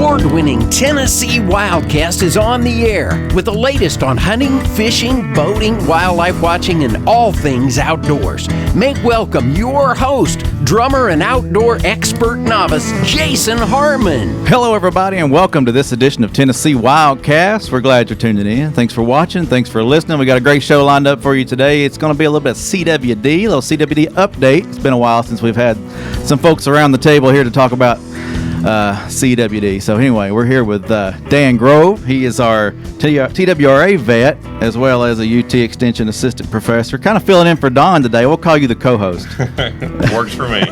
award-winning Tennessee WildCast is on the air with the latest on hunting, fishing, boating, wildlife watching, and all things outdoors. Make welcome your host, drummer and outdoor expert novice, Jason Harmon. Hello, everybody, and welcome to this edition of Tennessee WildCast. We're glad you're tuning in. Thanks for watching. Thanks for listening. We got a great show lined up for you today. It's going to be a little bit of CWD, a little CWD update. It's been a while since we've had some folks around the table here to talk about CWD. So anyway, we're here with Dan Grove. He is our TWRA vet as well as a UT Extension assistant professor. Kind of filling in for Don today. We'll call you the co-host. Works for me.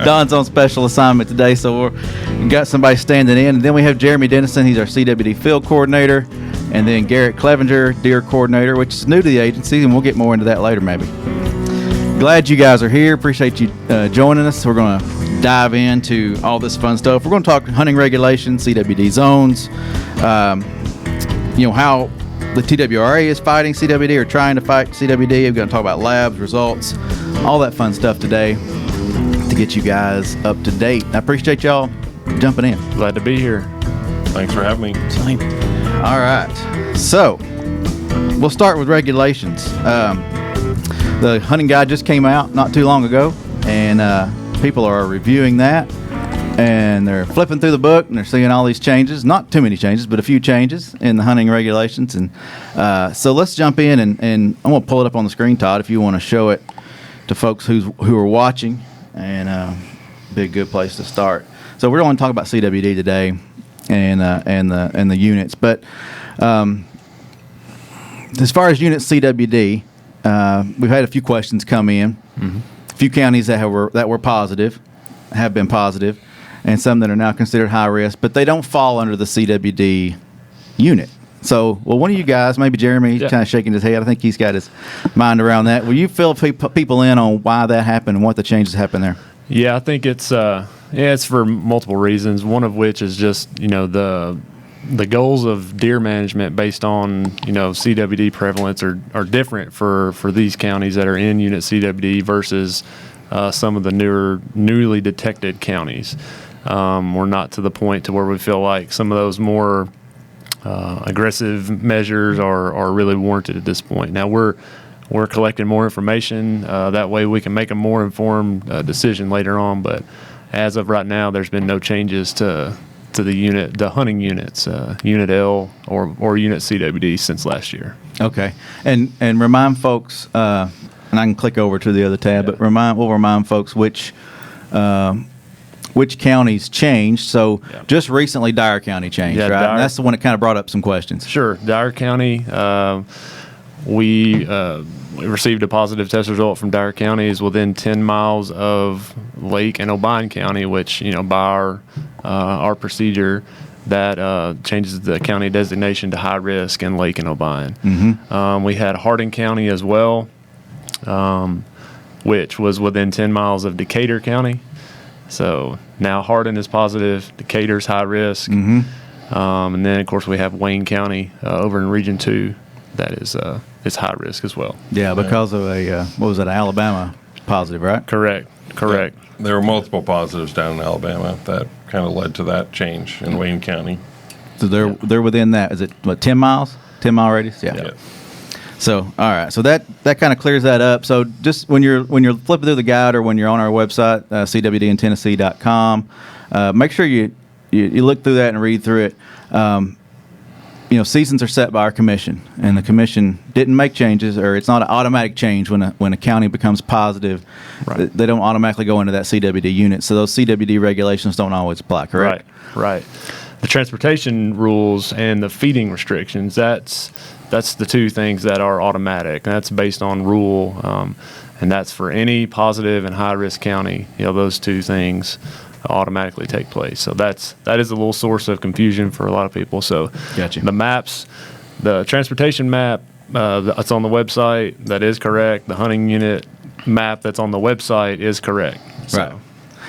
Don's on special assignment today, so we got somebody standing in. And then we have Jeremy Dennison. He's our CWD field coordinator. And then Garrett Clevenger, deer coordinator, which is new to the agency, and we'll get more into that later maybe. Glad you guys are here. Appreciate you joining us. We're going to dive into all this fun stuff. We're going to talk hunting regulations, CWD zones, how the TWRA is fighting CWD or trying to fight CWD. We're going to talk about labs, results, all that fun stuff today to get you guys up to date. I appreciate y'all jumping in. Glad to be here. Thanks for having me. Same. All right. So we'll start with regulations. The hunting guide just came out not too long ago, and people are reviewing that, and they're flipping through the book, and they're seeing all these changes. Not too many changes, but a few changes in the hunting regulations. And so let's jump in, and I'm going to pull it up on the screen, Todd, if you want to show it to folks who are watching, and be a good place to start. So we're going to talk about CWD today and the units. But as far as Unit CWD, we've had a few questions come in. Mm-hmm. A few counties that were positive, have been positive, and some that are now considered high risk, but they don't fall under the CWD unit. So, one of you guys, maybe Jeremy, he's kind of shaking his head. I think he's got his mind around that. Will you fill people in on why that happened and what the changes happened there? Yeah, I think it's for multiple reasons. One of which is just the goals of deer management based on CWD prevalence are different for these counties that are in Unit CWD versus some of the newly detected counties. We're not to the point to where we feel like some of those more aggressive measures are really warranted at this point. Now we're collecting more information. That way we can make a more informed decision later on. But as of right now, there's been no changes to the hunting units, Unit L or Unit CWD since last year. Okay, and remind folks, and I can click over to the other tab, but we'll remind folks which counties changed. So just recently, Dyer County changed, right? And that's the one that kind of brought up some questions. Sure, Dyer County. We received a positive test result from Dyer County. Is within 10 miles of Lake and Obion County, which by our procedure that changes the county designation to high risk in Lake and Obion. Mm-hmm. We had Hardin County as well, which was within 10 miles of Decatur County. So now Hardin is positive, Decatur's high risk. Mm-hmm. And then of course we have Wayne County over in Region 2 that is high risk as well. Yeah, because of Alabama positive, right? Correct. Yeah. There were multiple positives down in Alabama that kind of led to that change in Wayne County. So they're within that. Is it 10 miles? 10 mile radius? Yeah. So all right. So that kind of clears that up. So just when you're flipping through the guide or when you're on our website, CWDintennessee.com, make sure you look through that and read through it. Seasons are set by our commission, and the commission didn't make changes, or it's not an automatic change when a county becomes positive. Right. They don't automatically go into that CWD unit. So those CWD regulations don't always apply, correct? Right. The transportation rules and the feeding restrictions, that's the two things that are automatic. That's based on rule, and that's for any positive and high-risk county. Those two things automatically take place. So that is a little source of confusion for a lot of people. So gotcha. The maps, the transportation map that's on the website, that is correct. The hunting unit map that's on the website is correct. So. Right.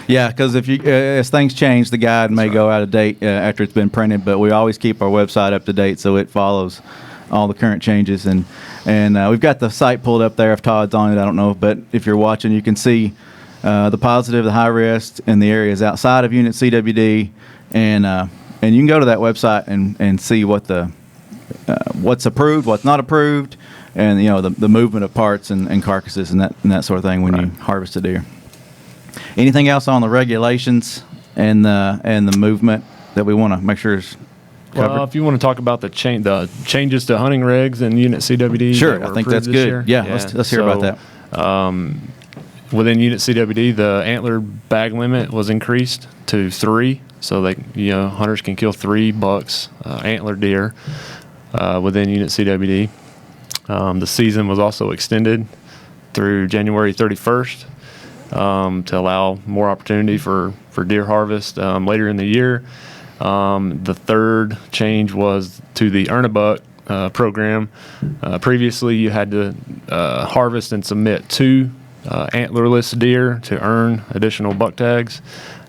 Yeah, because as things change, the guide may go out of date after it's been printed, but we always keep our website up to date so it follows all the current changes. And we've got the site pulled up there if Todd's on it. I don't know, but if you're watching, you can see the positive, the high risk, and the areas outside of Unit CWD, and and you can go to that website and see what the what's approved, what's not approved, and the movement of parts and carcasses and that sort of thing when you harvest a deer. Anything else on the regulations and the movement that we want to make sure is covered? Well, if you want to talk about the changes to hunting regs and Unit CWD, sure, I think that's good. Year. Yeah, let's hear about that. Within Unit CWD, the antler bag limit was increased to 3, so hunters can kill 3 bucks antler deer within Unit CWD. The season was also extended through January 31st to allow more opportunity for deer harvest later in the year. The third change was to the Earn a Buck program. Previously, you had to harvest and submit 2 antlerless deer to earn additional buck tags.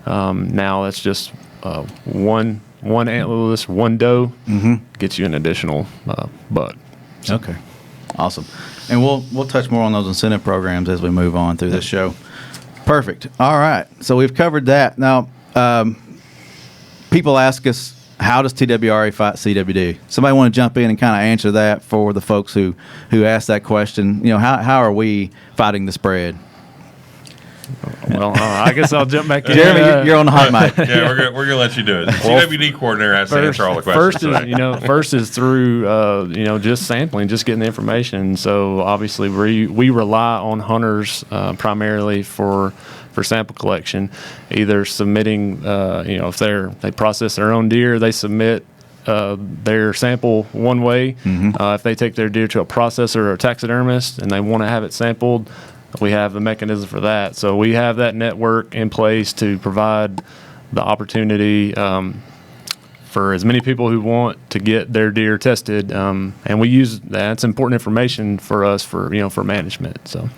Now that's just one antlerless, 1 doe gets you an additional buck. Okay, awesome. And we'll touch more on those incentive programs as we move on through this show. Perfect. All right, so we've covered that. Now, people ask us, how does TWRA fight CWD? Somebody want to jump in and kind of answer that for the folks who asked that question? How are we fighting the spread? Well, I guess I'll jump back in. Jeremy, you're on the hot mic. Yeah, we're gonna let you do it. The CWD coordinator has to answer all the questions. First is through just sampling, just getting the information. So obviously we rely on hunters primarily for sample collection, either submitting, if they process their own deer, they submit their sample one way. If they take their deer to a processor or a taxidermist and they want to have it sampled, we have the mechanism for that. So we have that network in place to provide the opportunity for as many people who want to get their deer tested, and we use that. It's important information for us for management. So.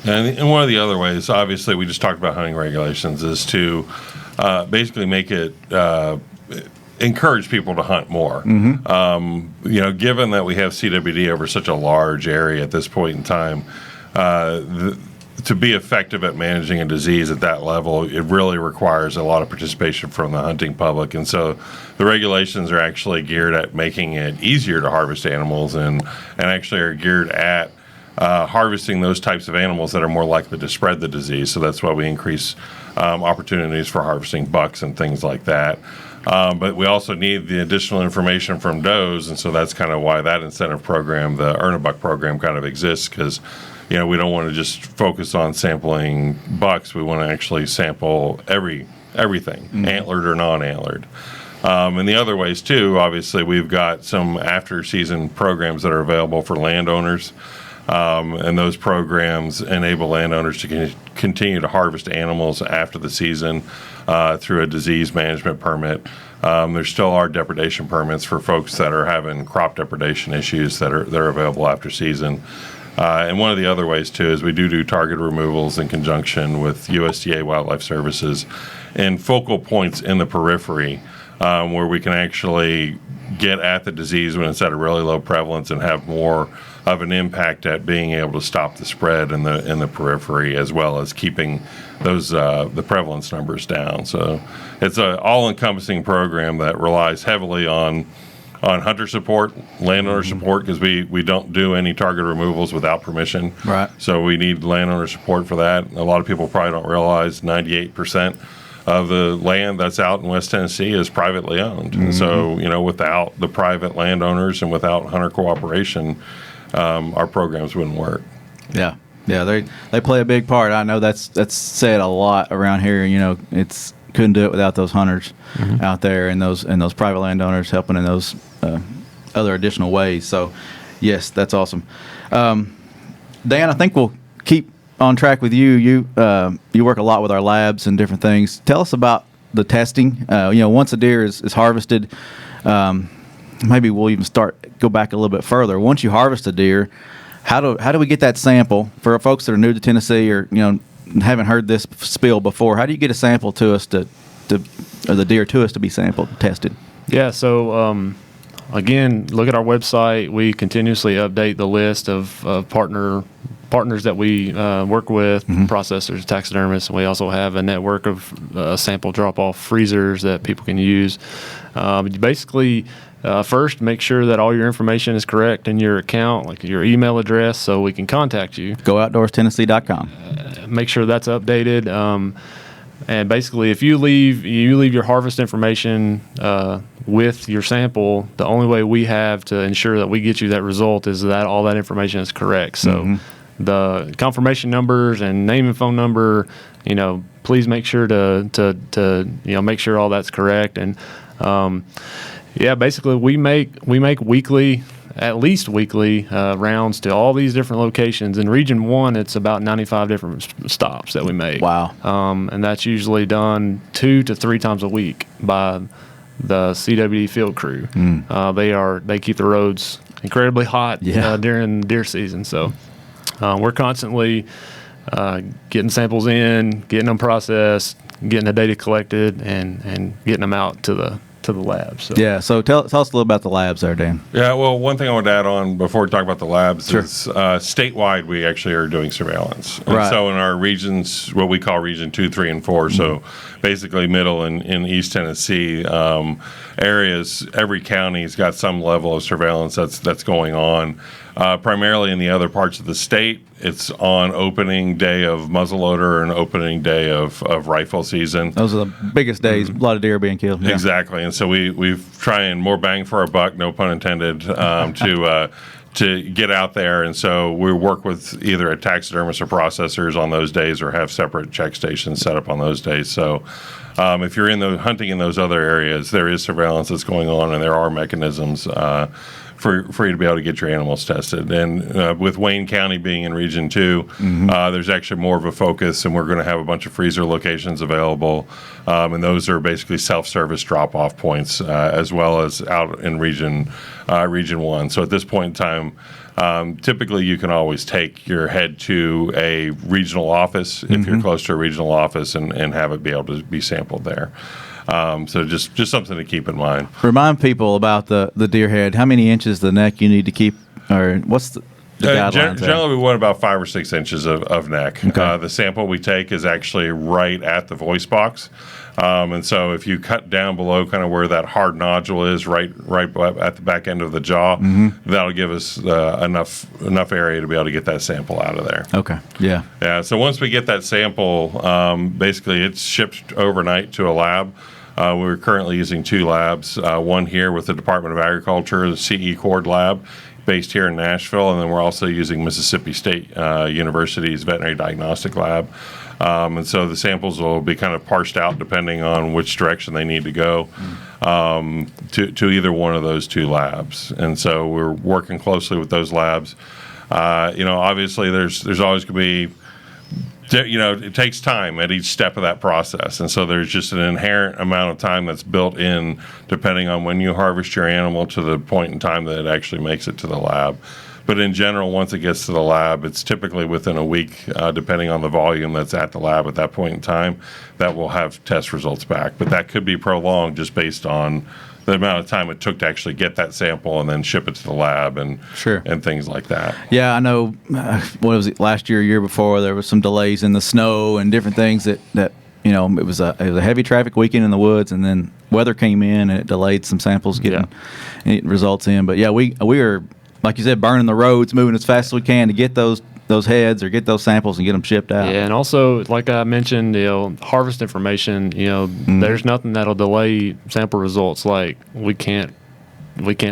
And one of the other ways, obviously, we just talked about hunting regulations, is to basically make it encourage people to hunt more. Given that we have CWD over such a large area at this point in time, to be effective at managing a disease at that level, it really requires a lot of participation from the hunting public. And so the regulations are actually geared at making it easier to harvest animals and actually are geared at harvesting those types of animals that are more likely to spread the disease. So that's why we increase opportunities for harvesting bucks and things like that. But we also need the additional information from does, and so that's kind of why that incentive program, the Earn a Buck program, kind of exists, because we don't want to just focus on sampling bucks. We want to actually sample everything, antlered or non-antlered. And the other ways too, obviously, we've got some after-season programs that are available for landowners. And those programs enable landowners to continue to harvest animals after the season through a disease management permit. There still are depredation permits for folks that are having crop depredation issues that are available after season. And one of the other ways too is we do target removals in conjunction with USDA Wildlife Services and focal points in the periphery where we can actually get at the disease when it's at a really low prevalence and have more of an impact at being able to stop the spread in the periphery, as well as keeping those the prevalence numbers down. So it's an all-encompassing program that relies heavily on hunter support, landowner support, because we don't do any target removals without permission. Right. So we need landowner support for that. A lot of people probably don't realize 98% of the land that's out in West Tennessee is privately owned. And so, without the private landowners and without hunter cooperation, our programs wouldn't work. Yeah, they play a big part. I know that's said a lot around here. It's couldn't do it without those hunters out there and those private landowners helping in those other additional ways. So, yes, that's awesome. Dan, I think we'll keep on track with you. You work a lot with our labs and different things. Tell us about the testing. Once a deer is harvested, maybe we'll even go back a little bit further. Once you harvest a deer, how do we get that sample for folks that are new to Tennessee or haven't heard this spiel before? How do you get a sample to us or the deer to us to be sampled, tested? Yeah. So again, look at our website. We continuously update the list of partner partners that we work with, processors, taxidermists, and we also have a network of sample drop-off freezers that people can use. Basically, first, make sure that all your information is correct in your account, like your email address, so we can contact you. GoOutdoorsTennessee.com. Make sure that's updated. And basically, if you leave your harvest information with your sample, the only way we have to ensure that we get you that result is that all that information is correct. So the confirmation numbers and name and phone number, please make sure to make sure all that's correct. And basically we make weekly, at least weekly rounds to all these different locations. In Region 1, it's about 95 different stops that we make. Wow. And that's usually done 2 to 3 times a week by the CWD field crew. They keep the roads incredibly hot during deer season. So we're constantly getting samples in, getting them processed, getting the data collected, and getting them out to the lab. So tell us a little about the labs there, Dan. Yeah, well, one thing I want to add on before we talk about the labs is statewide we actually are doing surveillance. And so in our regions, what we call Region 2, 3, and 4, so basically middle and in East Tennessee areas, every county's got some level of surveillance that's going on. Primarily in the other parts of the state, it's on opening day of muzzleloader and opening day of rifle season. Those are the biggest days. A lot of deer being killed. Yeah. Exactly. And so we've trying more bang for our buck, no pun intended, to get out there. And so we work with either a taxidermist or processors on those days or have separate check stations set up on those days. So if you're hunting in those other areas, there is surveillance that's going on, and there are mechanisms for you to be able to get your animals tested. And with Wayne County being in Region 2, there's actually more of a focus, and we're going to have a bunch of freezer locations available. And those are basically self-service drop-off points, as well as out in Region 1. So at this point in time, typically you can always take your head to a regional office if you're close to a regional office and have it be able to be sampled there. So just something to keep in mind. Remind people about the deer head. How many inches the neck you need to keep, or what's the guidelines? Generally, we want about 5 or 6 inches of neck. Okay. The sample we take is actually right at the voice box. And so if you cut down below kind of where that hard nodule is, right at the back end of the jaw, that'll give us enough area to be able to get that sample out of there. Okay. Yeah. Yeah. So once we get that sample, basically it's shipped overnight to a lab. We're currently using 2 labs, one here with the Department of Agriculture, the CE Cord Lab, based here in Nashville, and then we're also using Mississippi State University's Veterinary Diagnostic Lab. And so the samples will be kind of parsed out depending on which direction they need to go to either one of those 2 labs. And so we're working closely with those labs. Obviously there's always going to be, it takes time at each step of that process. And so there's just an inherent amount of time that's built in depending on when you harvest your animal to the point in time that it actually makes it to the lab. But in general, once it gets to the lab, it's typically within a week, depending on the volume that's at the lab at that point in time, that we'll have test results back. But that could be prolonged just based on the amount of time it took to actually get that sample and then ship it to the lab and things like that. Yeah, I know. What was it, last year before, there was some delays in the snow and different things that it was a heavy traffic weekend in the woods, and then weather came in and it delayed some samples getting results in. But yeah, we are, like you said, burning the roads, moving as fast as we can to get those heads or get those samples and get them shipped out. Yeah, and also, like I mentioned, harvest information, there's nothing that'll delay sample results. Like we can't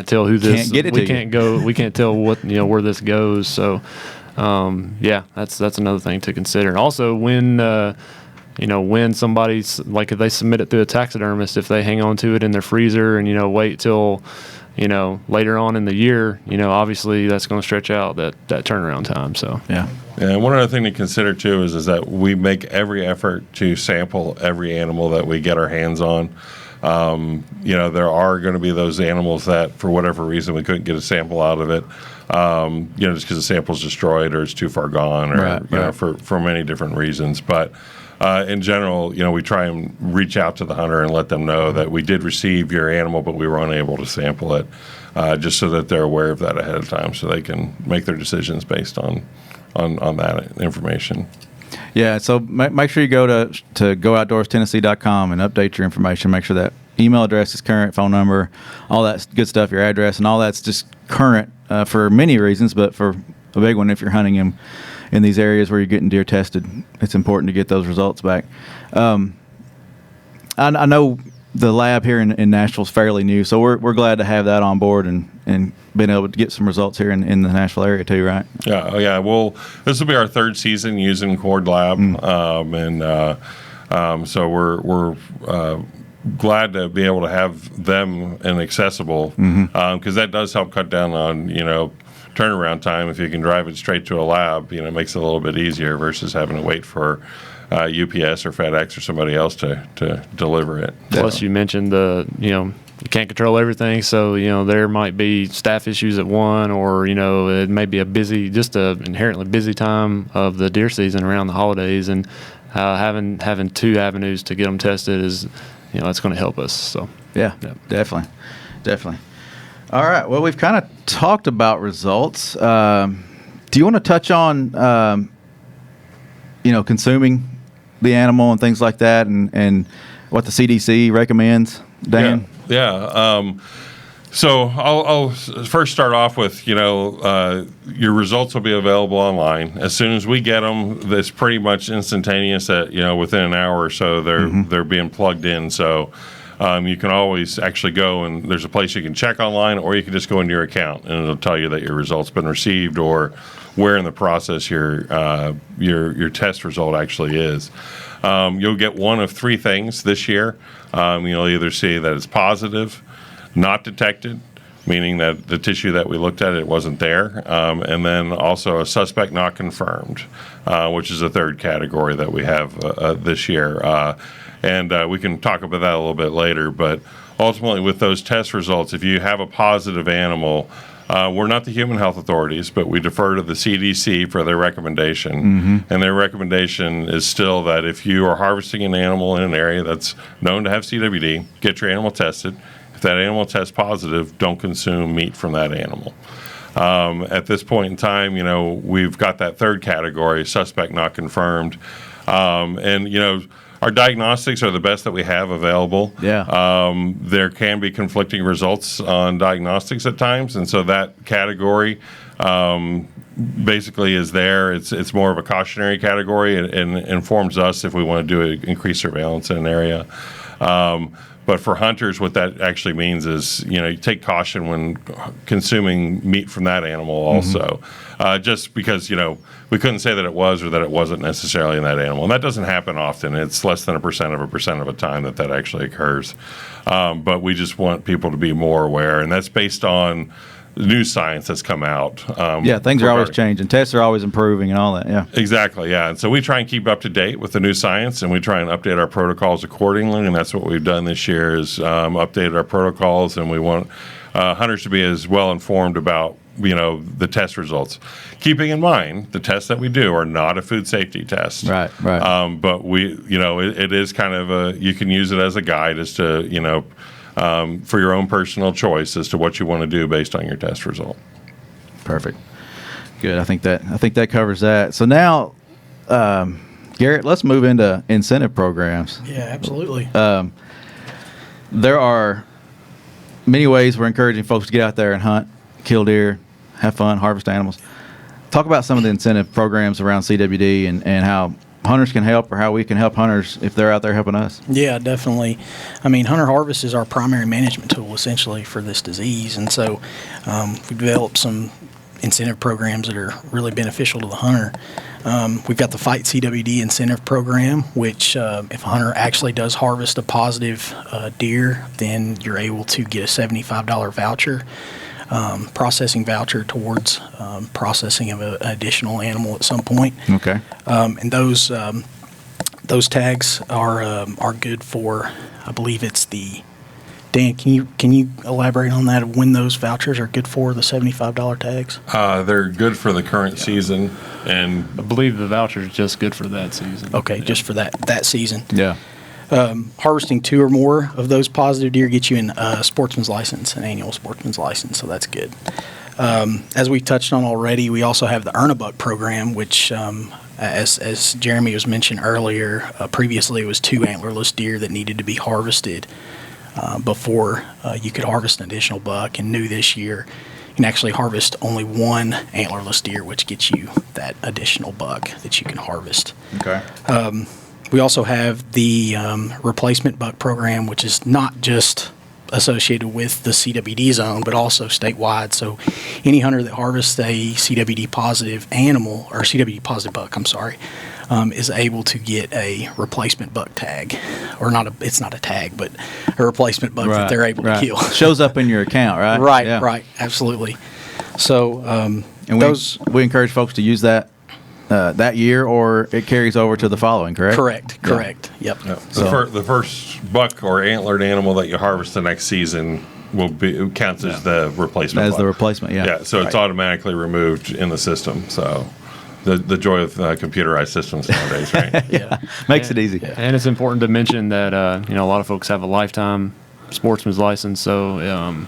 tell who this, we can't tell what, where this goes. So, that's another thing to consider. And also when somebody's, like if they submit it through a taxidermist, if they hang on to it in their freezer and, wait till, later on in the year, obviously that's going to stretch out that turnaround time. So, yeah. And one other thing to consider too is that we make every effort to sample every animal that we get our hands on. There are going to be those animals that for whatever reason we couldn't get a sample out of it. Just because the sample's destroyed or it's too far gone or, for many different reasons. But in general, we try and reach out to the hunter and let them know that we did receive your animal, but we were unable to sample it, just so that they're aware of that ahead of time so they can make their decisions based on on that information. Yeah, so make sure you go to GoOutdoorsTennessee.com and update your information. Make sure that email address is current, phone number, all that good stuff, your address, and all that's just current for many reasons, but for a big one, if you're hunting in these areas where you're getting deer tested, it's important to get those results back. I know the lab here in Nashville is fairly new, so we're glad to have that on board and been able to get some results here in the Nashville area too, right? Yeah. Well, this will be our third season using Cord Lab, so we're glad to be able to have them and accessible, because that does help cut down on turnaround time. If you can drive it straight to a lab, it makes it a little bit easier versus having to wait for UPS or FedEx or somebody else to deliver it. Plus, you mentioned you can't control everything, so there might be staff issues at one, or it may be just a inherently busy time of the deer season around the holidays, and having two avenues to get them tested is that's going to help us. So yeah. Definitely. All right. Well, we've kind of talked about results. Do you want to touch on consuming the animal and things like that, and what the CDC recommends, Dan? Yeah. So I'll first start off with, your results will be available online. As soon as we get them, it's pretty much instantaneous that, within an hour or so, they're being plugged in. So you can always actually go, and there's a place you can check online, or you can just go into your account and it'll tell you that your result's been received, or where in the process your test result actually is. You'll get one of three things this year. You'll either see that it's positive, not detected, meaning that the tissue that we looked at, it wasn't there, and then also a suspect not confirmed, which is a third category that we have this year. And we can talk about that a little bit later, but ultimately with those test results, if you have a positive animal, we're not the human health authorities, but we defer to the CDC for their recommendation. And their recommendation is still that if you are harvesting an animal in an area that's known to have CWD, get your animal tested. If that animal tests positive, don't consume meat from that animal. At this point in time, we've got that third category, suspect not confirmed. Our diagnostics are the best that we have available. Yeah. There can be conflicting results on diagnostics at times, and so that category basically is there. It's more of a cautionary category and informs us if we want to do increased surveillance in an area. But for hunters, what that actually means is, you take caution when consuming meat from that animal also. Just because, we couldn't say that it was or that it wasn't necessarily in that animal. And that doesn't happen often. It's less than 1% of a time that actually occurs. But we just want people to be more aware. And that's based on new science that's come out. Things are always changing. Tests are always improving and all that, yeah. Exactly, yeah. And so we try and keep up to date with the new science, and we try and update our protocols accordingly, and that's what we've done this year is updated our protocols, and we want hunters to be as well informed about the test results. Keeping in mind, the tests that we do are not a food safety test. Right. But we, it is kind of you can use it as a guide as to, for your own personal choice as to what you want to do based on your test result. Perfect. Good. I think that covers that. So now, Garrett, let's move into incentive programs. Yeah, absolutely. There are many ways we're encouraging folks to get out there and hunt, kill deer, have fun, harvest animals. Talk about some of the incentive programs around CWD and how hunters can help, or how we can help hunters if they're out there helping us. Yeah, definitely. I mean, Hunter Harvest is our primary management tool essentially for this disease, and so we've developed some incentive programs that are really beneficial to the hunter. We've got the Fight CWD incentive program, which if a hunter actually does harvest a positive deer, then you're able to get a $75 voucher, processing voucher towards processing of an additional animal at some point. Okay. And those tags are good for, I believe it's the, Dan, can you elaborate on that, when those vouchers are good for, the $75 tags? They're good for the current season, and I believe the voucher is just good for that season. Okay, yeah. Just for that season. Yeah. Harvesting 2 or more of those positive deer gets you a sportsman's license, an annual sportsman's license, so that's good. As we touched on already, we also have the Earn-a-Buck program, which, as Jeremy was mentioned earlier, previously it was 2 antlerless deer that needed to be harvested before you could harvest an additional buck. And new this year, you can actually harvest only 1 antlerless deer, which gets you that additional buck that you can harvest. Okay. We also have the replacement buck program, which is not just associated with the CWD zone, but also statewide. So any hunter that harvests a CWD positive animal, or CWD positive buck, is able to get a replacement buck tag, or it's not a tag, but a replacement buck that they're able to kill. Shows up in your account, right? Right, Yeah. right, absolutely. So And we encourage folks to use that that year, or it carries over to the following, correct? Correct. Yep. Yeah. The first buck or antlered animal that you harvest the next season counts as the replacement. As buck. the replacement, yeah. Yeah, so it's automatically removed in the system. So the joy of computerized systems nowadays, right? Yeah. Makes it easy. And it's important to mention that a lot of folks have a lifetime sportsman's license, so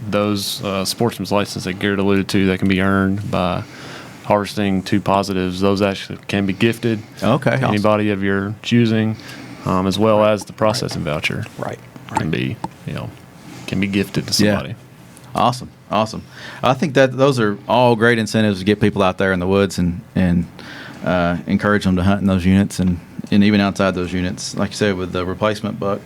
those sportsman's license that Garrett alluded to that can be earned by harvesting 2 positives, those actually can be gifted Okay. to anybody of your choosing, as well as the processing voucher Right. can be gifted to somebody. Awesome. I think that those are all great incentives to get people out there in the woods and encourage them to hunt in those units and even outside those units, like you said, with the replacement buck.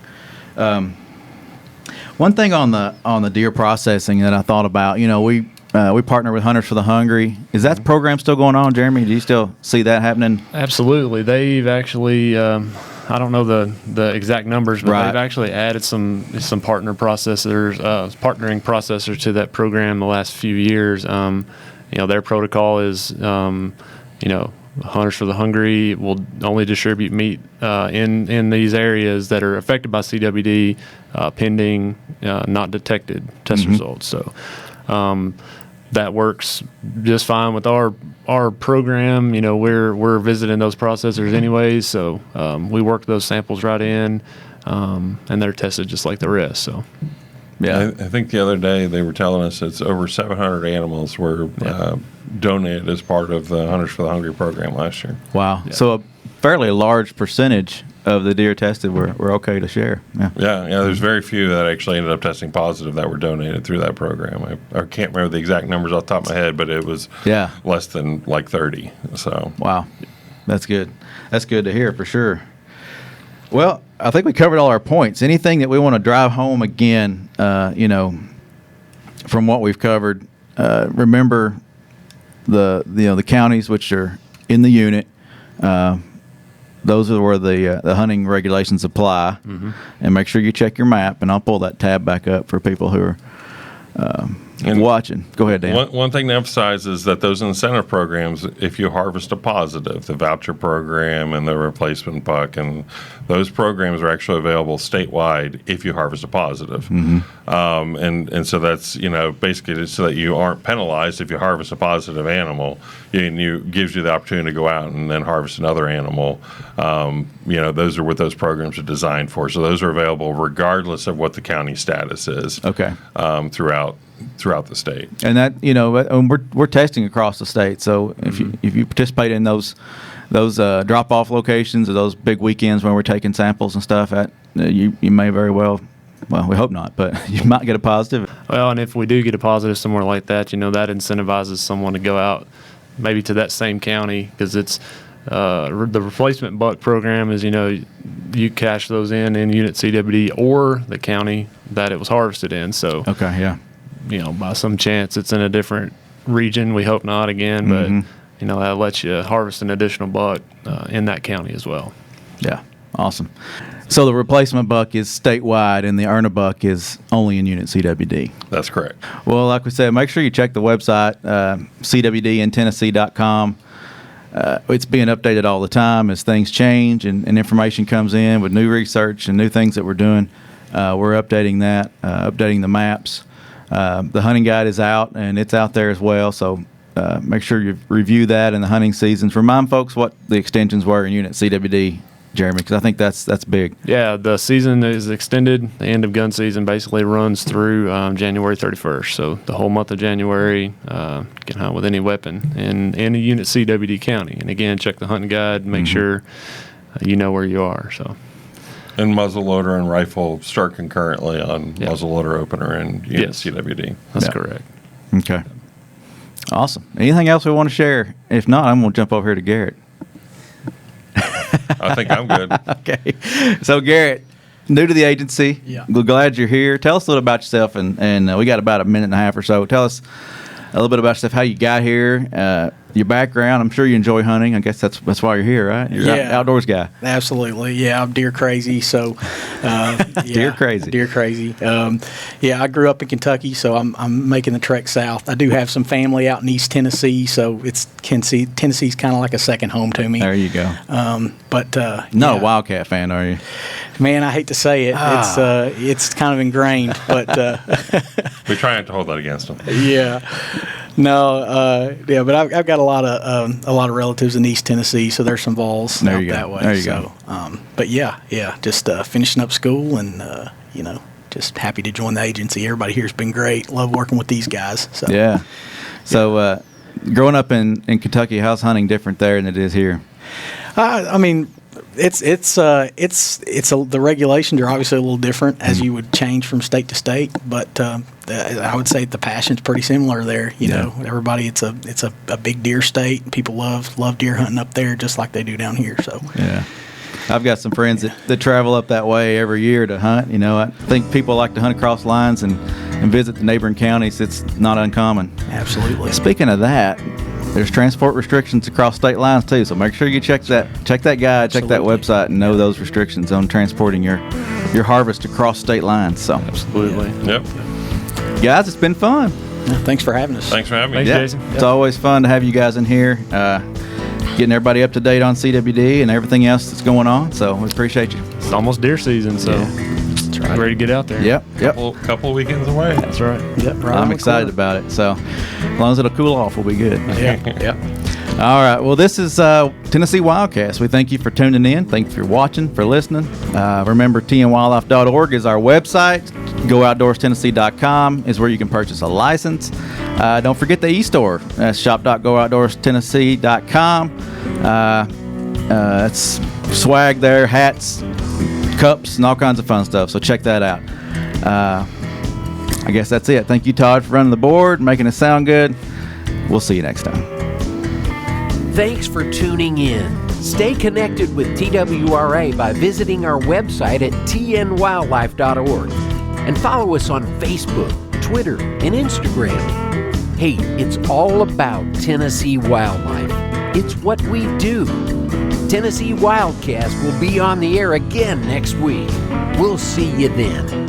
One thing on the deer processing that I thought about, we partner with Hunters for the Hungry. Is that program still going on, Jeremy? Do you still see that happening? Absolutely. They've actually, I don't know the exact numbers, but they've actually added some partnering processors to that program the last few years. Their protocol is, Hunters for the Hungry will only distribute meat in these areas that are affected by CWD, pending not detected test results. So that works just fine with our program. We're visiting those processors anyways, so we work those samples right in, and they're tested just like the rest. So. Yeah, I think the other day they were telling us it's over 700 animals were donated as part of the Hunters for the Hungry program last year. Wow. Yeah. So a fairly large percentage of the deer tested were okay to share. Yeah. There's very few that actually ended up testing positive that were donated through that program. I can't remember the exact numbers off the top of my head, but it was less than like 30. So wow, that's good. That's good to hear for sure. Well, I think we covered all our points. Anything that we want to drive home again, from what we've covered, remember the counties which are in the unit. Those are where the hunting regulations apply. Mm-hmm. And make sure you check your map, and I'll pull that tab back up for people who are watching. Go ahead, Dan. One thing to emphasize is that those incentive programs, if you harvest a positive, the voucher program and the replacement buck, and those programs are actually available statewide if you harvest a positive. Mm-hmm. And so that's, basically just so that you aren't penalized if you harvest a positive animal. It gives you the opportunity to go out and then harvest another animal. Those are what those programs are designed for. So those are available regardless of what the county status is. Okay. Throughout the state. And that, we're testing across the state. So if you participate in those drop-off locations or those big weekends when we're taking samples and stuff, you may very well, we hope not, but you might get a positive. Well, and if we do get a positive somewhere like that, that incentivizes someone to go out maybe to that same county, because it's the replacement buck program is, you cash those in Unit CWD or the county that it was harvested in. So, okay, yeah. By some chance it's in a different region. We hope not again, but that lets you harvest an additional buck in that county as well. Yeah, awesome. So the replacement buck is statewide, and the Earn-a-Buck is only in Unit CWD. That's correct. Well, like we said, make sure you check the website, cwdintennessee.com. It's being updated all the time as things change and information comes in with new research and new things that we're doing. We're updating that, updating the maps. The hunting guide is out, and it's out there as well, so make sure you review that in the hunting seasons. Remind folks what the extensions were in Unit CWD Jeremy? Because I think that's big. Yeah, the season is extended. The end of gun season basically runs through January 31st. So the whole month of January, can hunt with any weapon in any Unit CWD county. And again, check the hunting guide, make sure you know where you are. So. And muzzleloader and rifle start concurrently on muzzleloader opener and Unit CWD. That's correct. Okay. Awesome. Anything else we want to share? If not, I'm going to jump over here to Garrett. I think I'm good. Okay. So, Garrett, new to the agency. Yeah. We're glad you're here. Tell us a little about yourself, and we got about a minute and a half or so. Tell us a little bit about yourself, how you got here, your background. I'm sure you enjoy hunting. I guess that's why you're here, right? You're an outdoors guy. Absolutely. Yeah, I'm deer crazy. So, Deer crazy. Deer crazy. I grew up in Kentucky, so I'm making the trek south. I do have some family out in East Tennessee, so Tennessee's kind of like a second home to me. There you go. A Wildcat fan, are you? Man, I hate to say it. It's kind of ingrained, but We try not to hold that against them. But I've got a lot of relatives in East Tennessee, so there's some Vols out that way. There you go. Just finishing up school and just happy to join the agency. Everybody here's been great. Love working with these guys. So Yeah. So growing up in Kentucky, how's hunting different there than it is here? The regulations are obviously a little different as you would change from state to state, but I would say the passion's pretty similar there. You know, everybody, it's a big deer state. People love deer hunting up there just like they do down here. So yeah. I've got some friends that travel up that way every year to hunt. You know, I think people like to hunt across lines and visit the neighboring counties. It's not uncommon. Absolutely. Speaking of that, there's transport restrictions across state lines too. So make sure you check that guide, check that website, and know those restrictions on transporting your harvest across state lines. So Absolutely. Yep. guys, it's been fun. Thanks for having us. Thanks for having me. Thanks, Yeah, Jason. it's always fun to have you guys in here, getting everybody up to date on CWD and everything else that's going on. So we appreciate you. It's almost deer season, so That's right. ready to get out there. Yep. Couple weekends away. That's right. Yep. Right I'm on excited the about it. So as long as it'll cool off, we'll be good. corner. Yep. All right. Well, this is Tennessee Wildcast. We thank you for tuning in. Thank you for watching, for listening. Remember, tnwildlife.org is our website. GoOutdoorsTennessee.com is where you can purchase a license. Don't forget the e-store. That's shop.gooutdoorstennessee.com. It's swag there, hats, cups, and all kinds of fun stuff. So check that out. I guess that's it. Thank you, Todd, for running the board, making it sound good. We'll see you next time. Thanks for tuning in. Stay connected with TWRA by visiting our website at tnwildlife.org and follow us on Facebook, Twitter, and Instagram. Hey, it's all about Tennessee wildlife. It's what we do. Tennessee Wildcast will be on the air again next week. We'll see you then.